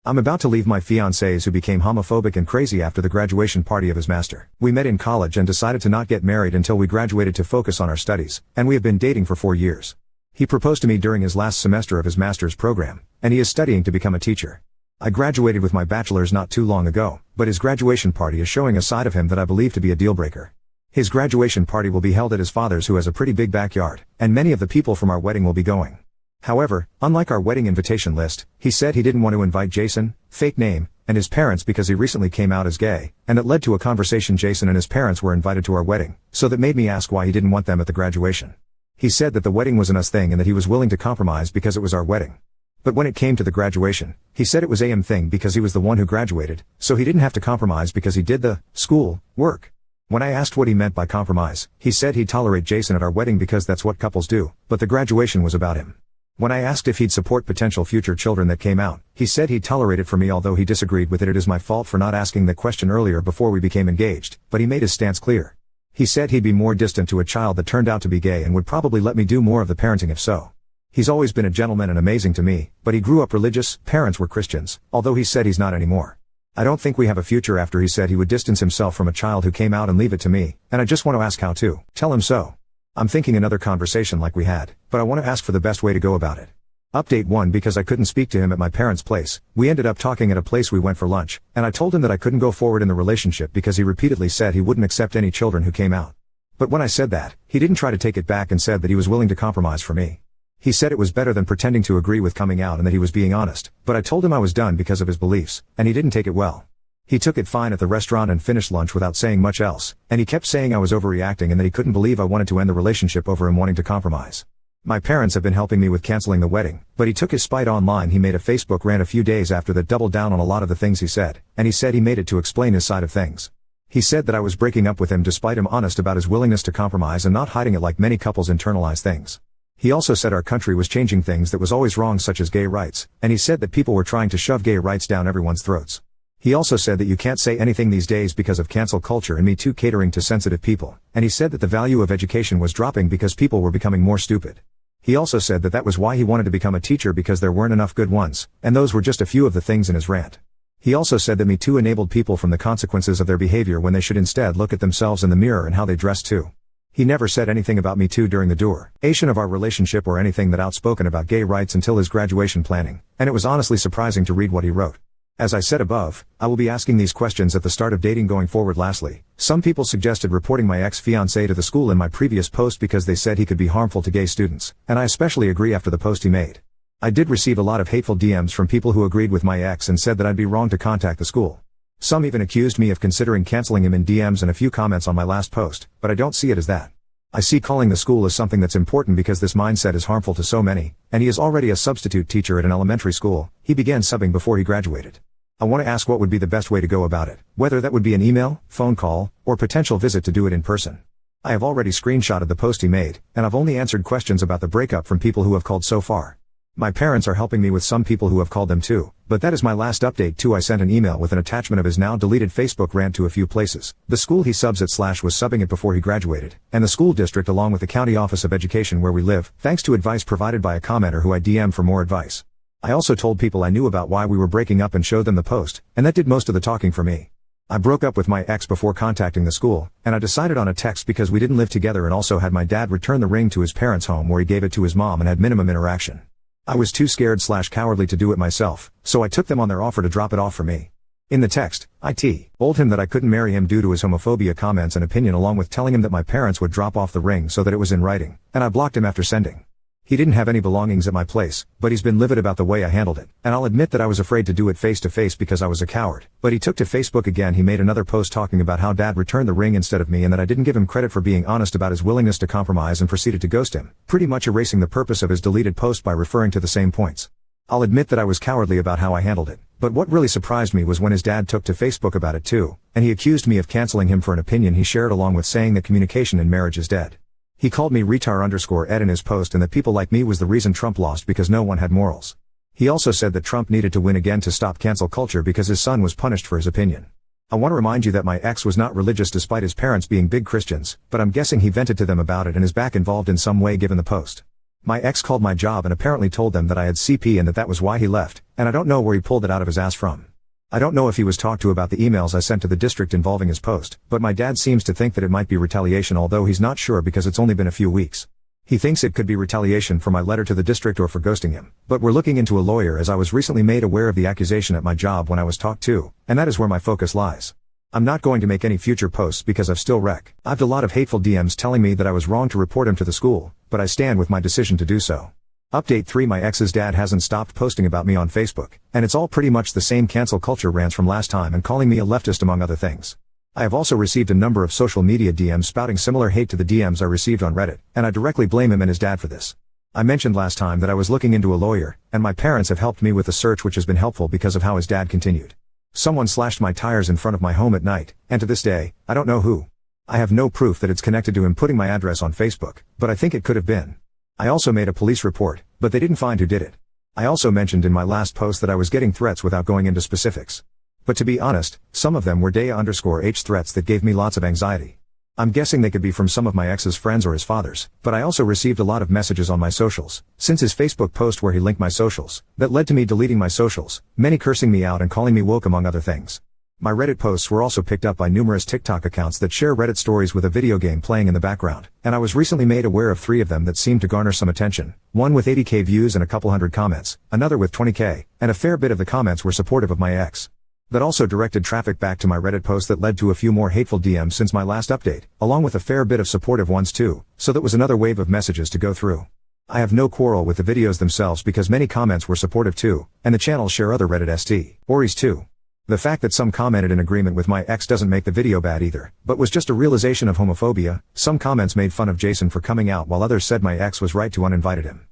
I'm about to leave my fiancé who became homophobic and crazy after the graduation party of his master. We met in college and decided to not get married until we graduated to focus on our studies, and we have been dating for 4 years. He proposed to me during his last semester of his master's program, and he is studying to become a teacher. I graduated with my bachelor's not too long ago, but his graduation party is showing a side of him that I believe to be a deal breaker. His graduation party will be held at his father's, who has a pretty big backyard, and many of the people from our wedding will be going. However, unlike our wedding invitation list, he said he didn't want to invite Jason, fake name, and his parents because he recently came out as gay, and it led to a conversation. Jason and his parents were invited to our wedding, so that made me ask why he didn't want them at the graduation. He said that the wedding was an us thing and that he was willing to compromise because it was our wedding. But when it came to the graduation, he said it was a him thing because he was the one who graduated, so he didn't have to compromise because he did the school work. When I asked what he meant by compromise, he said he'd tolerate Jason at our wedding because that's what couples do, but the graduation was about him. When I asked if he'd support potential future children that came out, he said he'd tolerate it for me, although he disagreed with it. It is my fault for not asking the question earlier before we became engaged, but he made his stance clear. He said he'd be more distant to a child that turned out to be gay and would probably let me do more of the parenting if so. He's always been a gentleman and amazing to me, but he grew up religious, parents were Christians, although he said he's not anymore. I don't think we have a future after he said he would distance himself from a child who came out and leave it to me, and I just want to ask how to tell him so. I'm thinking another conversation like we had, but I want to ask for the best way to go about it. Update 1. Because I couldn't speak to him at my parents' place, we ended up talking at a place we went for lunch, and I told him that I couldn't go forward in the relationship because he repeatedly said he wouldn't accept any children who came out. But when I said that, he didn't try to take it back and said that he was willing to compromise for me. He said it was better than pretending to agree with coming out and that he was being honest, but I told him I was done because of his beliefs, and he didn't take it well. He took it fine at the restaurant and finished lunch without saying much else, and he kept saying I was overreacting and that he couldn't believe I wanted to end the relationship over him wanting to compromise. My parents have been helping me with canceling the wedding, but he took his spite online. He made a Facebook rant a few days after that, doubled down on a lot of the things he said, and he said he made it to explain his side of things. He said that I was breaking up with him despite him honest about his willingness to compromise and not hiding it like many couples internalize things. He also said our country was changing things that was always wrong, such as gay rights, and he said that people were trying to shove gay rights down everyone's throats. He also said that you can't say anything these days because of cancel culture and Me Too catering to sensitive people, and he said that the value of education was dropping because people were becoming more stupid. He also said that that was why he wanted to become a teacher, because there weren't enough good ones, and those were just a few of the things in his rant. He also said that Me Too enabled people from the consequences of their behavior when they should instead look at themselves in the mirror and how they dress too. He never said anything about Me Too during the duration of our relationship or anything that outspoken about gay rights until his graduation planning, and it was honestly surprising to read what he wrote. As I said above, I will be asking these questions at the start of dating going forward. Lastly, some people suggested reporting my ex-fiancé to the school in my previous post because they said he could be harmful to gay students, and I especially agree after the post he made. I did receive a lot of hateful DMs from people who agreed with my ex and said that I'd be wrong to contact the school. Some even accused me of considering canceling him in DMs and a few comments on my last post, but I don't see it as that. I see calling the school as something that's important because this mindset is harmful to so many, and he is already a substitute teacher at an elementary school. He began subbing before he graduated. I want to ask what would be the best way to go about it, whether that would be an email, phone call, or potential visit to do it in person. I have already screenshotted the post he made, and I've only answered questions about the breakup from people who have called so far. My parents are helping me with some people who have called them too, but that is my last update too. I sent an email with an attachment of his now deleted Facebook rant to a few places. The school he subs at / was subbing it before he graduated, and the school district along with the county office of education where we live, thanks to advice provided by a commenter who I DM for more advice. I also told people I knew about why we were breaking up and showed them the post, and that did most of the talking for me. I broke up with my ex before contacting the school, and I decided on a text because we didn't live together and also had my dad return the ring to his parents' home where he gave it to his mom and had minimum interaction. I was too scared / cowardly to do it myself, so I took them on their offer to drop it off for me. In the text, I told him that I couldn't marry him due to his homophobia comments and opinion, along with telling him that my parents would drop off the ring so that it was in writing, and I blocked him after sending. He didn't have any belongings at my place, but he's been livid about the way I handled it, and I'll admit that I was afraid to do it face to face because I was a coward. But he took to Facebook again. He made another post talking about how dad returned the ring instead of me and that I didn't give him credit for being honest about his willingness to compromise, and proceeded to ghost him, pretty much erasing the purpose of his deleted post by referring to the same points. I'll admit that I was cowardly about how I handled it, but what really surprised me was when his dad took to Facebook about it too, and he accused me of canceling him for an opinion he shared, along with saying that communication in marriage is dead. He called me *Ed in his post and that people like me was the reason Trump lost because no one had morals. He also said that Trump needed to win again to stop cancel culture because his son was punished for his opinion. I want to remind you that my ex was not religious despite his parents being big Christians, but I'm guessing he vented to them about it and is back involved in some way given the post. My ex called my job and apparently told them that I had CP and that was why he left, and I don't know where he pulled it out of his ass from. I don't know if he was talked to about the emails I sent to the district involving his post, but my dad seems to think that it might be retaliation, although he's not sure because it's only been a few weeks. He thinks it could be retaliation for my letter to the district or for ghosting him, but we're looking into a lawyer as I was recently made aware of the accusation at my job when I was talked to, and that is where my focus lies. I'm not going to make any future posts because I've still I've a lot of hateful DMs telling me that I was wrong to report him to the school, but I stand with my decision to do so. Update 3: My ex's dad hasn't stopped posting about me on Facebook, and it's all pretty much the same cancel culture rants from last time and calling me a leftist among other things. I have also received a number of social media DMs spouting similar hate to the DMs I received on Reddit, and I directly blame him and his dad for this. I mentioned last time that I was looking into a lawyer, and my parents have helped me with the search, which has been helpful because of how his dad continued. Someone slashed my tires in front of my home at night, and to this day, I don't know who. I have no proof that it's connected to him putting my address on Facebook, but I think it could have been. I also made a police report, but they didn't find who did it. I also mentioned in my last post that I was getting threats without going into specifics. But to be honest, some of them were Dea_H threats that gave me lots of anxiety. I'm guessing they could be from some of my ex's friends or his father's, but I also received a lot of messages on my socials, since his Facebook post where he linked my socials, that led to me deleting my socials, many cursing me out and calling me woke among other things. My Reddit posts were also picked up by numerous TikTok accounts that share Reddit stories with a video game playing in the background, and I was recently made aware of 3 of them that seemed to garner some attention, one with 80k views and a couple hundred comments, another with 20k, and a fair bit of the comments were supportive of my ex. That also directed traffic back to my Reddit post that led to a few more hateful DMs since my last update, along with a fair bit of supportive ones too, so that was another wave of messages to go through. I have no quarrel with the videos themselves because many comments were supportive too, and the channels share other Reddit stories too. The fact that some commented in agreement with my ex doesn't make the video bad either, but was just a realization of homophobia. Some comments made fun of Jason for coming out while others said my ex was right to uninvited him.